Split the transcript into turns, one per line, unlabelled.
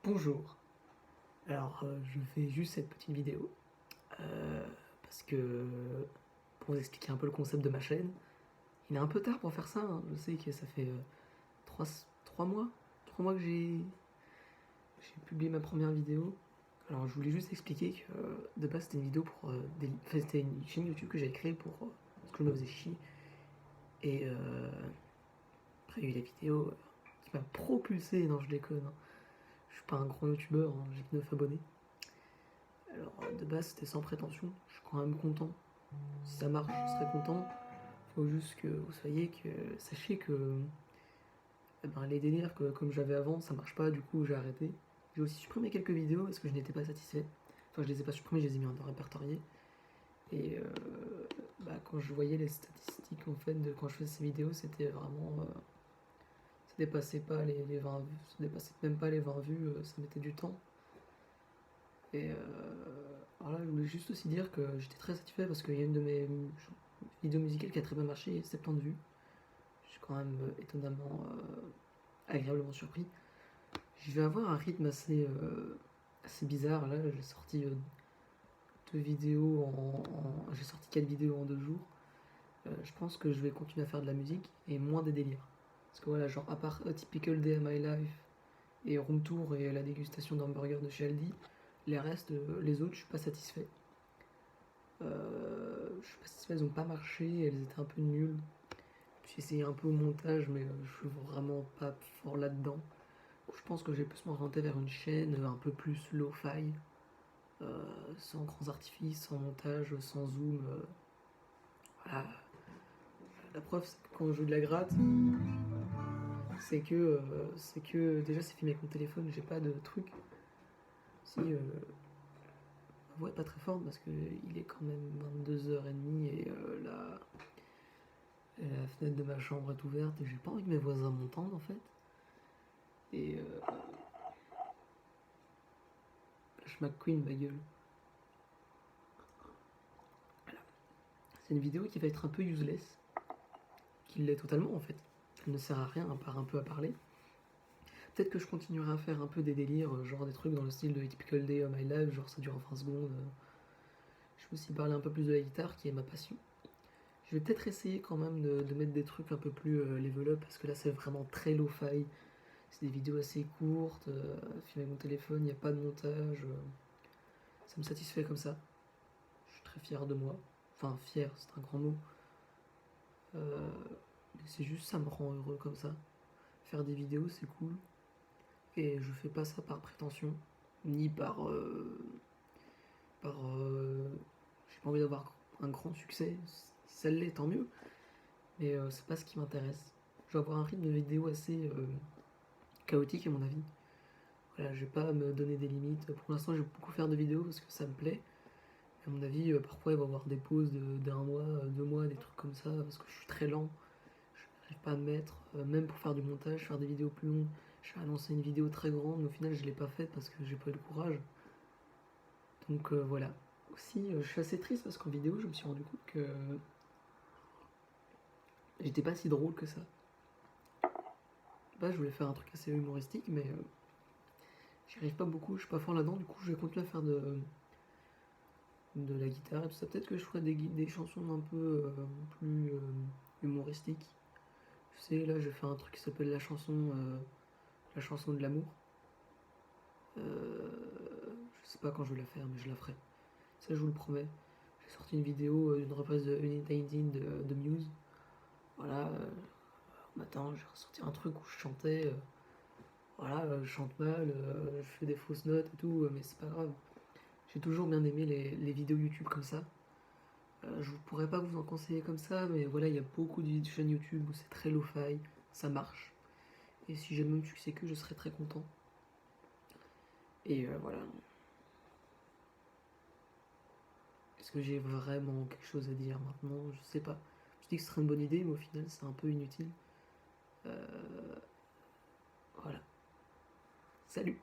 Bonjour, alors je fais juste cette petite vidéo parce que pour vous expliquer un peu le concept de ma chaîne, il est un peu tard pour faire ça, hein. Je sais que ça fait 3 mois, 3 mois que j'ai publié ma première vidéo. Alors je voulais juste expliquer que de base c'était une vidéo pour enfin, c'était une chaîne YouTube que j'avais créée pour parce que je me faisais chier. Et après il y a eu la vidéo qui m'a propulsé, non je déconne, hein. Je suis pas un grand youtubeur, hein, j'ai que 9 abonnés. Alors de base c'était sans prétention, je suis quand même content. Si ça marche, je serais content. Faut juste que vous sachiez que les délires comme j'avais avant, ça marche pas, du coup j'ai arrêté. J'ai aussi supprimé quelques vidéos parce que je n'étais pas satisfait. Enfin je les ai pas supprimées, je les ai mis en répertorié. Et quand je voyais les statistiques en fait de quand je faisais ces vidéos, c'était vraiment ça dépassait pas les 20 vues, ça dépassait même pas les 20 vues, ça mettait du temps. Et alors là, je voulais juste aussi dire que j'étais très satisfait parce qu'il y a une de mes vidéos musicales qui a très bien marché, 70 vues. Je suis quand même étonnamment agréablement surpris. Je vais avoir un rythme assez bizarre. Là, j'ai sorti 4 vidéos en 2 jours. Je pense que je vais continuer à faire de la musique et moins des délires. Parce que voilà, genre à part A Typical Day of My Life et Room Tour et la dégustation d'hamburger de chez Aldi, les autres, je suis pas satisfait. Je suis pas satisfait, elles ont pas marché, elles étaient un peu nulles. J'ai essayé un peu au montage, mais je suis vraiment pas fort là-dedans. Je pense que je vais plus m'orienter vers une chaîne un peu plus lo-fi, sans grands artifices, sans montage, sans zoom. Voilà. La preuve, c'est que quand je joue de la gratte, c'est que déjà c'est filmé avec mon téléphone, j'ai pas de truc. Si ma voix est pas très forte parce qu'il est quand même 22h30 et la fenêtre de ma chambre est ouverte et j'ai pas envie que mes voisins m'entendent en fait. Et je McQueen ma gueule. Voilà. C'est une vidéo qui va être un peu useless, qui l'est totalement en fait. Elle ne sert à rien à part un peu à parler. Peut-être que je continuerai à faire un peu des délires, genre des trucs dans le style de A Typical Day of My Life, genre ça dure 20 secondes. Je vais aussi parler un peu plus de la guitare qui est ma passion. Je vais peut-être essayer quand même de mettre des trucs un peu plus level up parce que là c'est vraiment très lo-fi. C'est des vidéos assez courtes, filmées avec mon téléphone, il n'y a pas de montage. Ça me satisfait comme ça. Je suis très fier de moi. Enfin, fier, c'est un grand mot. Mais c'est juste, ça me rend heureux comme ça. Faire des vidéos, c'est cool. Et je fais pas ça par prétention, ni par j'ai pas envie d'avoir un grand succès. Si ça l'est, tant mieux. Mais c'est pas ce qui m'intéresse. Je vais avoir un rythme de vidéo assez chaotique à mon avis. Voilà, je vais pas me donner des limites. Pour l'instant, je vais beaucoup faire de vidéos parce que ça me plaît. À mon avis, parfois il va y avoir des pauses d'un mois, 2 mois, des trucs comme ça, parce que je suis très lent. Je n'arrive pas à me mettre, même pour faire du montage, faire des vidéos plus longues. J'ai annoncé une vidéo très grande, mais au final je l'ai pas faite parce que j'ai pas eu le courage. Donc voilà. Aussi, je suis assez triste parce qu'en vidéo, je me suis rendu compte que j'étais pas si drôle que ça. Bah, je voulais faire un truc assez humoristique, mais j'y arrive pas beaucoup, je suis pas fort là-dedans, du coup je vais continuer à faire de la guitare et tout ça. Peut-être que je ferai des chansons un peu plus humoristiques. Je sais, là, je vais faire un truc qui s'appelle la chanson de l'amour. Je sais pas quand je vais la faire, mais je la ferai. Ça, je vous le promets. J'ai sorti une vidéo d'une reprise de Unitated de Muse. Voilà, matin, j'ai ressorti un truc où je chantais. Voilà, je chante mal, je fais des fausses notes et tout, mais c'est pas grave. J'ai toujours bien aimé les vidéos YouTube comme ça. Je pourrais pas vous en conseiller comme ça, mais voilà, il y a beaucoup de chaînes YouTube où c'est très lo-fi, ça marche. Et si j'ai le même succès que je serais très content. Et voilà. Est-ce que j'ai vraiment quelque chose à dire maintenant? Je sais pas. Je dis que ce serait une bonne idée, mais au final, c'est un peu inutile. Voilà. Salut!